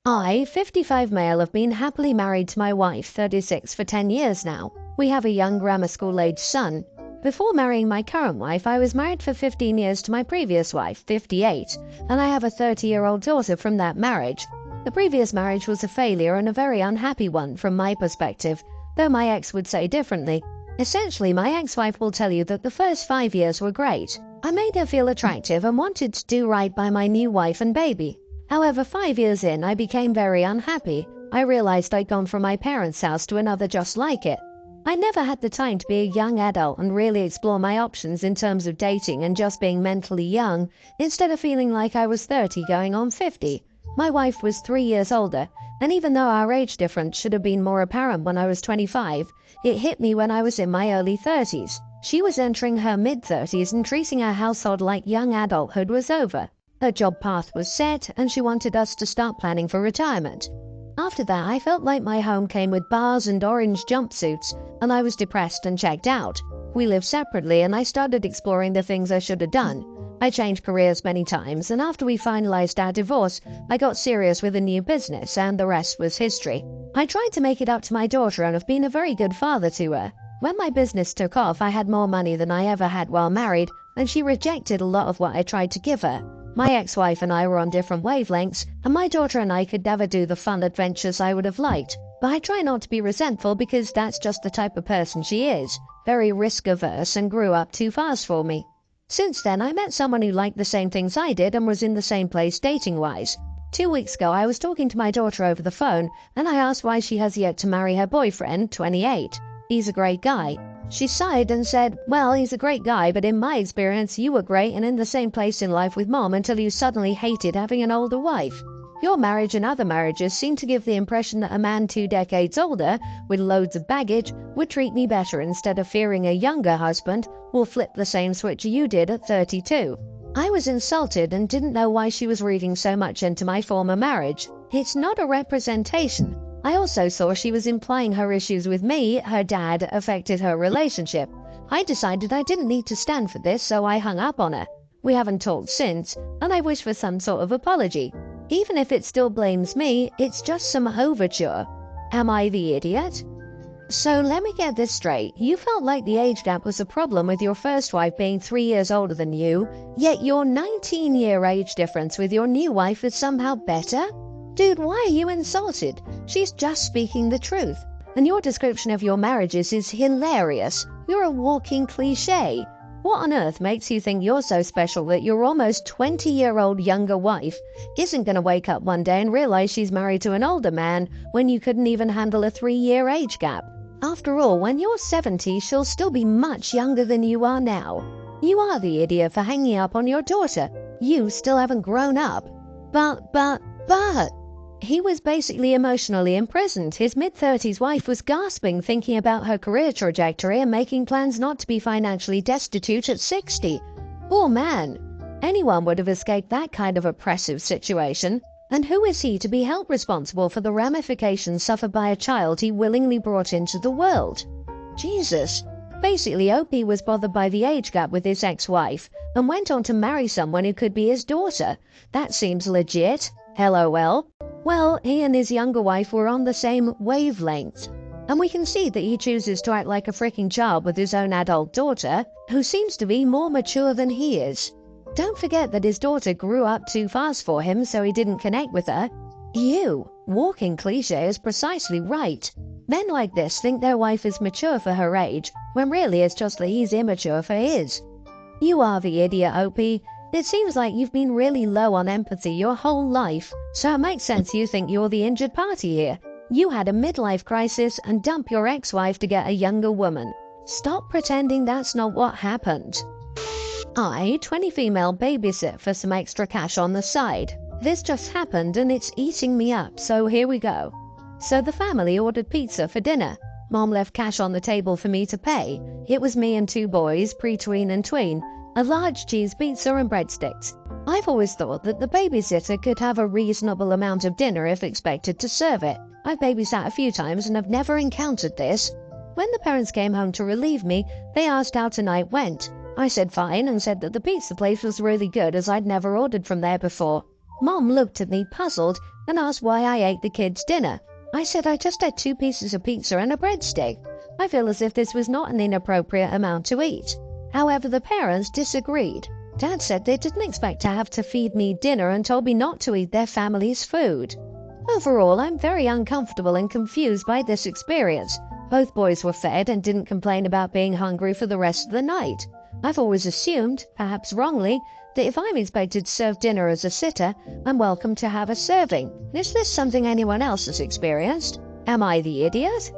I, 55 male, have been happily married to my wife, 36, for 10 years now. We have a young grammar school-aged son. Before marrying my current wife, I was married for 15 years to my previous wife, 58, and I have a 30-year-old daughter from that marriage. The previous marriage was a failure and a very unhappy one from my perspective, though my ex would say differently. Essentially, my ex-wife will tell you that the first 5 years were great. I made her feel attractive and wanted to do right by my new wife and baby. However, 5 years in, I became very unhappy. I realized I'd gone from my parents' house to another just like it. I never had the time to be a young adult and really explore my options in terms of dating and just being mentally young, instead of feeling like I was 30 going on 50. My wife was 3 years older, and even though our age difference should have been more apparent when I was 25, it hit me when I was in my early 30s. She was entering her mid-30s and treating our household like young adulthood was over. Her job path was set, and she wanted us to start planning for retirement. After that, I felt like my home came with bars and orange jumpsuits, and I was depressed and checked out. We lived separately, and I started exploring the things I should have done. I changed careers many times, and after we finalized our divorce, I got serious with a new business, and the rest was history. I tried to make it up to my daughter and have been a very good father to her. When my business took off, I had more money than I ever had while married, and she rejected a lot of what I tried to give her. My ex-wife and I were on different wavelengths, and my daughter and I could never do the fun adventures I would have liked. But I try not to be resentful because that's just the type of person she is, very risk-averse and grew up too fast for me. Since then, I met someone who liked the same things I did and was in the same place dating-wise. 2 weeks ago, I was talking to my daughter over the phone, and I asked why she has yet to marry her boyfriend, 28. He's a great guy. She sighed and said, well, he's a great guy, but in my experience, you were great and in the same place in life with mom until you suddenly hated having an older wife. Your marriage and other marriages seem to give the impression that a man 2 decades older, with loads of baggage, would treat me better instead of fearing a younger husband will flip the same switch you did at 32. I was insulted and didn't know why she was reading so much into my former marriage. It's not a representation. I also saw she was implying her issues with me, her dad, affected her relationship. I decided I didn't need to stand for this, so I hung up on her. We haven't talked since, and I wish for some sort of apology. Even if it still blames me, it's just some overture. Am I the idiot? So let me get this straight. You felt like the age gap was a problem with your first wife being 3 years older than you, yet your 19-year age difference with your new wife is somehow better? Dude, why are you insulted? She's just speaking the truth. And your description of your marriages is hilarious. You're a walking cliche. What on earth makes you think you're so special that your almost 20-year-old younger wife isn't going to wake up one day and realize she's married to an older man when you couldn't even handle a 3-year age gap? After all, when you're 70, she'll still be much younger than you are now. You are the idiot for hanging up on your daughter. You still haven't grown up. But... He was basically emotionally imprisoned. His mid-30s wife was gasping, thinking about her career trajectory and making plans not to be financially destitute at 60. Poor man. Anyone would have escaped that kind of oppressive situation. And who is he to be held responsible for the ramifications suffered by a child he willingly brought into the world? Jesus. Basically, OP was bothered by the age gap with his ex-wife and went on to marry someone who could be his daughter. That seems legit. LOL. Well, he and his younger wife were on the same wavelength. And we can see that he chooses to act like a freaking child with his own adult daughter, who seems to be more mature than he is. Don't forget that his daughter grew up too fast for him, so he didn't connect with her. You, walking cliche, is precisely right. Men like this think their wife is mature for her age, when really it's just that he's immature for his. You are the idiot, OP. It seems like you've been really low on empathy your whole life, so it makes sense you think you're the injured party here. You had a midlife crisis and dumped your ex-wife to get a younger woman. Stop pretending that's not what happened. I, 20 female, babysit for some extra cash on the side. This just happened and it's eating me up, so here we go. So the family ordered pizza for dinner. Mom left cash on the table for me to pay. It was me and 2 boys, pre-tween and tween, a large cheese pizza and breadsticks. I've always thought that the babysitter could have a reasonable amount of dinner if expected to serve it. I've babysat a few times and have never encountered this. When the parents came home to relieve me, they asked how tonight went. I said fine and said that the pizza place was really good as I'd never ordered from there before. Mom looked at me puzzled and asked why I ate the kids' dinner. I said I just had 2 pieces of pizza and a breadstick. I feel as if this was not an inappropriate amount to eat. However, the parents disagreed. Dad said they didn't expect to have to feed me dinner and told me not to eat their family's food. Overall, I'm very uncomfortable and confused by this experience. Both boys were fed and didn't complain about being hungry for the rest of the night. I've always assumed, perhaps wrongly, that if I'm expected to serve dinner as a sitter, I'm welcome to have a serving. Is this something anyone else has experienced? Am I the idiot?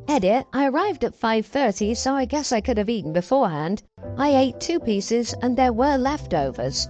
Edit, I arrived at 5:30, so I guess I could have eaten beforehand. I ate 2 pieces and there were leftovers.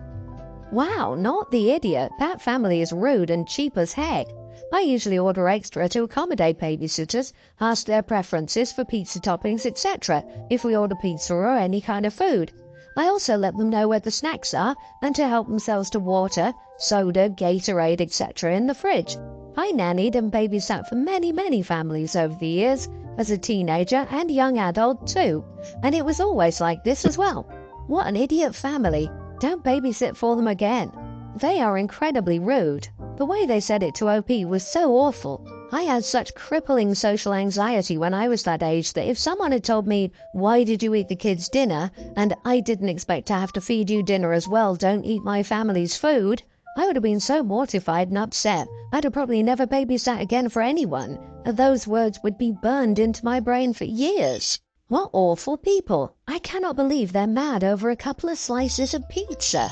Wow, not the idiot. That family is rude and cheap as heck. I usually order extra to accommodate babysitters, ask their preferences for pizza toppings, etc. if we order pizza or any kind of food. I also let them know where the snacks are and to help themselves to water, soda, Gatorade, etc. in the fridge. I nannied and babysat for many families over the years, as a teenager and young adult too, and it was always like this as well. What an idiot family. Don't babysit for them again. They are incredibly rude. The way they said it to OP was so awful. I had such crippling social anxiety when I was that age that if someone had told me, "Why did you eat the kids' dinner?" and I didn't expect to have to feed you dinner as well, don't eat my family's food, I would have been so mortified and upset, I'd have probably never babysat again for anyone. Those words would be burned into my brain for years. What awful people. I cannot believe they're mad over a couple of slices of pizza.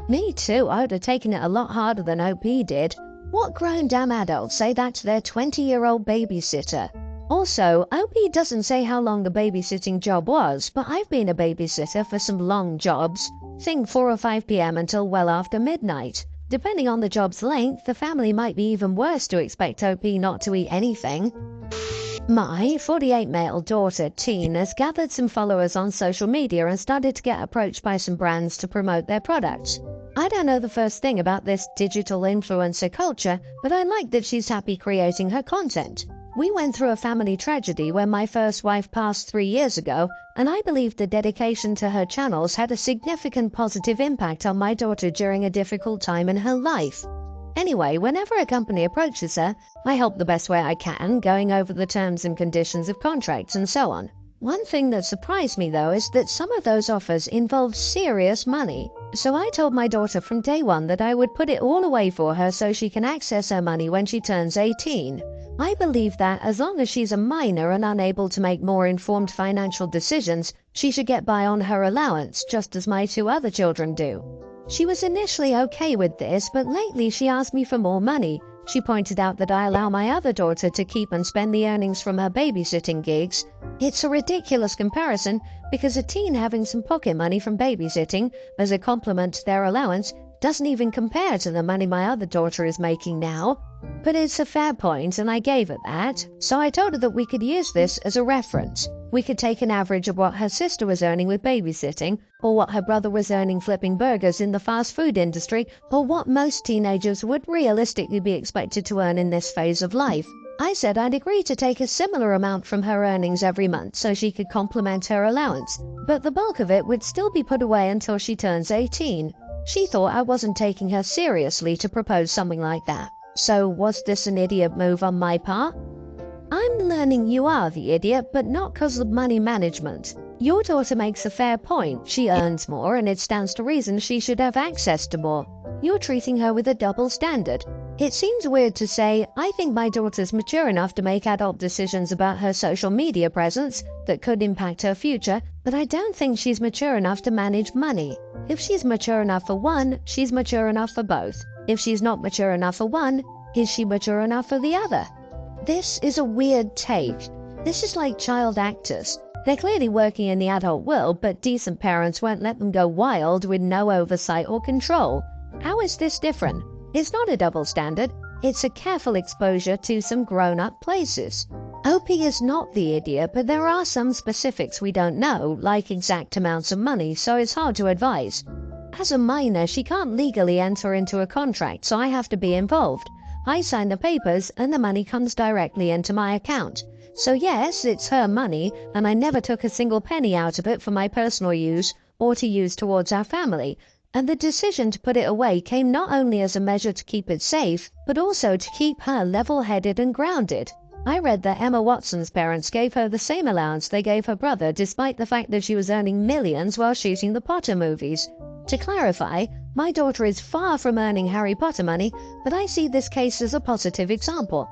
Me too, I would have taken it a lot harder than OP did. What grown damn adults say that to their 20-year-old babysitter? Also, OP doesn't say how long the babysitting job was, but I've been a babysitter for some long jobs. Think 4 or 5 p.m. until well after midnight. Depending on the job's length, the family might be even worse to expect OP not to eat anything. My 48-male daughter, Teen, has gathered some followers on social media and started to get approached by some brands to promote their products. I don't know the first thing about this digital influencer culture, but I like that she's happy creating her content. We went through a family tragedy when my first wife passed 3 years ago, and I believe the dedication to her channels had a significant positive impact on my daughter during a difficult time in her life. Anyway, whenever a company approaches her, I help the best way I can, going over the terms and conditions of contracts and so on. One thing that surprised me though is that some of those offers involved serious money. So I told my daughter from day one that I would put it all away for her so she can access her money when she turns 18. I believe that as long as she's a minor and unable to make more informed financial decisions, she should get by on her allowance, just as my 2 other children do. She was initially okay with this, but lately she asked me for more money. She pointed out that I allow my other daughter to keep and spend the earnings from her babysitting gigs. It's a ridiculous comparison because a teen having some pocket money from babysitting as a complement to their allowance doesn't even compare to the money my other daughter is making now. But it's a fair point and I gave her that, so I told her that we could use this as a reference. We could take an average of what her sister was earning with babysitting, or what her brother was earning flipping burgers in the fast food industry, or what most teenagers would realistically be expected to earn in this phase of life. I said I'd agree to take a similar amount from her earnings every month so she could complement her allowance, but the bulk of it would still be put away until she turns 18. She thought I wasn't taking her seriously to propose something like that. So was this an idiot move on my part? I'm learning you are the idiot, but not because of money management. Your daughter makes a fair point. She earns more and it stands to reason she should have access to more. You're treating her with a double standard. It seems weird to say, I think my daughter's mature enough to make adult decisions about her social media presence that could impact her future, but I don't think she's mature enough to manage money. If she's mature enough for one, she's mature enough for both. If she's not mature enough for one, is she mature enough for the other? This is a weird take. This is like child actors. They're clearly working in the adult world, but decent parents won't let them go wild with no oversight or control. How is this different? It's not a double standard. It's a careful exposure to some grown-up places. OP is not the idiot, but there are some specifics we don't know, like exact amounts of money, so it's hard to advise. As a minor, she can't legally enter into a contract, so I have to be involved. I sign the papers and the money comes directly into my account. So yes, it's her money, and I never took a single penny out of it for my personal use or to use towards our family. and the decision to put it away came not only as a measure to keep it safe, but also to keep her level-headed and grounded. I read that Emma Watson's parents gave her the same allowance they gave her brother despite the fact that she was earning millions while shooting the Potter movies. To clarify, my daughter is far from earning Harry Potter money, but I see this case as a positive example.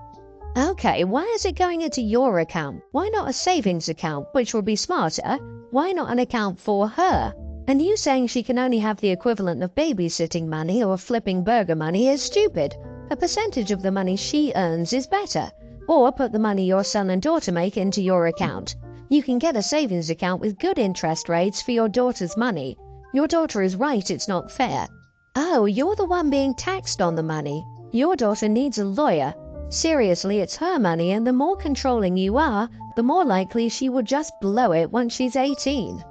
Okay, why is it going into your account? Why not a savings account, which would be smarter? Why not an account for her? And you saying she can only have the equivalent of babysitting money or flipping burger money is stupid. A percentage of the money she earns is better. Or put the money your son and daughter make into your account. You can get a savings account with good interest rates for your daughter's money. Your daughter is right, it's not fair. Oh, you're the one being taxed on the money. Your daughter needs a lawyer. Seriously, it's her money, and the more controlling you are, the more likely she will just blow it once she's 18.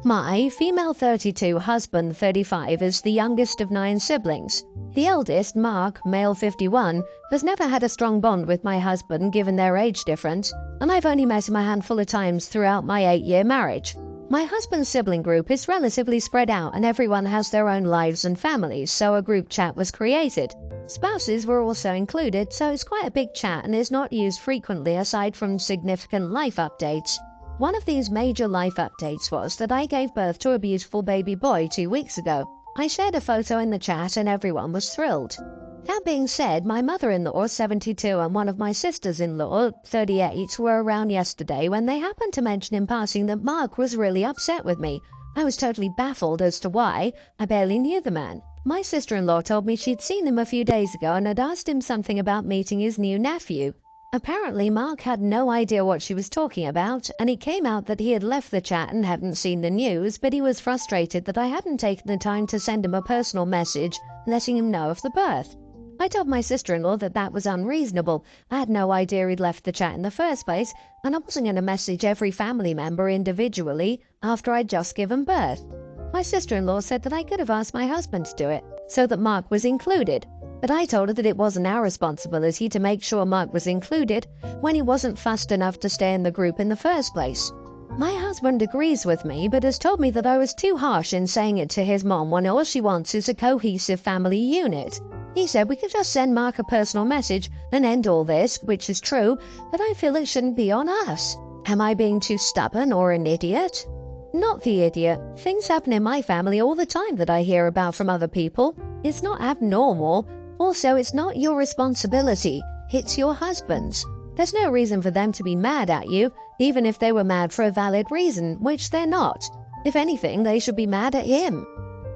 My female 32 husband 35 is the youngest of 9 siblings. The eldest, Mark, male 51, has never had a strong bond with my husband given their age difference, and I've only met him a handful of times throughout my 8-year marriage. My husband's sibling group is relatively spread out and everyone has their own lives and families, so a group chat was created. Spouses were also included, so it's quite a big chat and is not used frequently aside from significant life updates. One of these major life updates was that I gave birth to a beautiful baby boy 2 weeks ago. I shared a photo in the chat and everyone was thrilled. That being said, my mother-in-law, 72, and one of my sisters-in-law, 38, were around yesterday when they happened to mention in passing that Mark was really upset with me. I was totally baffled as to why. I barely knew the man. My sister-in-law told me she'd seen him a few days ago and had asked him something about meeting his new nephew. Apparently, Mark had no idea what she was talking about, and it came out that he had left the chat and hadn't seen the news, but he was frustrated that I hadn't taken the time to send him a personal message letting him know of the birth. I told my sister-in-law that that was unreasonable. I had no idea he'd left the chat in the first place, and I wasn't going to message every family member individually after I'd just given birth. My sister-in-law said that I could have asked my husband to do it, so that Mark was included. But I told her that it wasn't our responsibility to make sure Mark was included when he wasn't fussed enough to stay in the group in the first place. My husband agrees with me, but has told me that I was too harsh in saying it to his mom when all she wants is a cohesive family unit. He said we could just send Mark a personal message and end all this, which is true, but I feel it shouldn't be on us. Am I being too stubborn or an idiot? Not the idiot. Things happen in my family all the time that I hear about from other people. It's not abnormal. Also, it's not your responsibility. It's your husband's. There's no reason for them to be mad at you, even if they were mad for a valid reason, which they're not. If anything, they should be mad at him.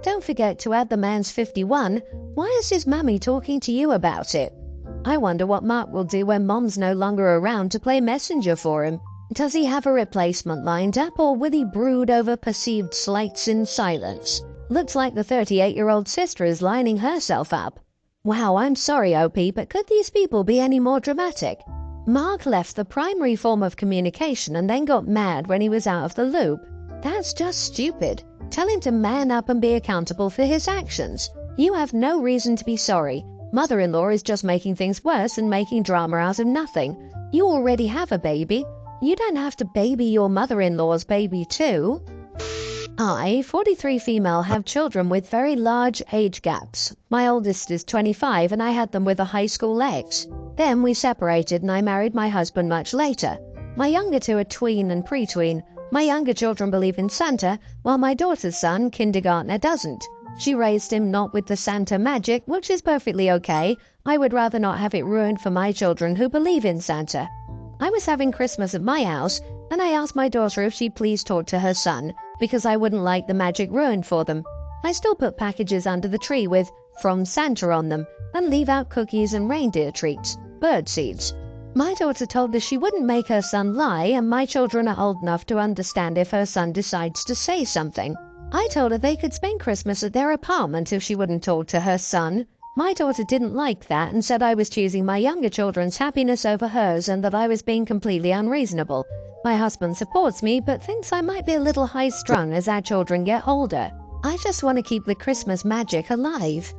Don't forget to add the man's 51. Why is his mummy talking to you about it? I wonder what Mark will do when Mom's no longer around to play messenger for him. Does he have a replacement lined up, or will he brood over perceived slights in silence? Looks like the 38-year-old sister is lining herself up. Wow, I'm sorry, OP, but could these people be any more dramatic? Mark left the primary form of communication and then got mad when he was out of the loop. That's just stupid. Tell him to man up and be accountable for his actions. You have no reason to be sorry. Mother-in-law is just making things worse and making drama out of nothing. You already have a baby. You don't have to baby your mother-in-law's baby too. I, 43 female, have children with very large age gaps. My oldest is 25 and I had them with a high school ex. Then we separated and I married my husband much later. My younger two are tween and pre-tween. My younger children believe in Santa, while my daughter's son, kindergartner, doesn't. She raised him not with the Santa magic, which is perfectly okay. I would rather not have it ruined for my children who believe in Santa. I was having Christmas at my house, and I asked my daughter if she'd please talk to her son, because I wouldn't like the magic ruined for them. I still put packages under the tree with "From Santa" on them, and leave out cookies and reindeer treats, bird seeds. My daughter told us she wouldn't make her son lie, and my children are old enough to understand if her son decides to say something. I told her they could spend Christmas at their apartment if she wouldn't talk to her son. My daughter didn't like that and said I was choosing my younger children's happiness over hers and that I was being completely unreasonable. My husband supports me but thinks I might be a little high-strung as our children get older. I just want to keep the Christmas magic alive.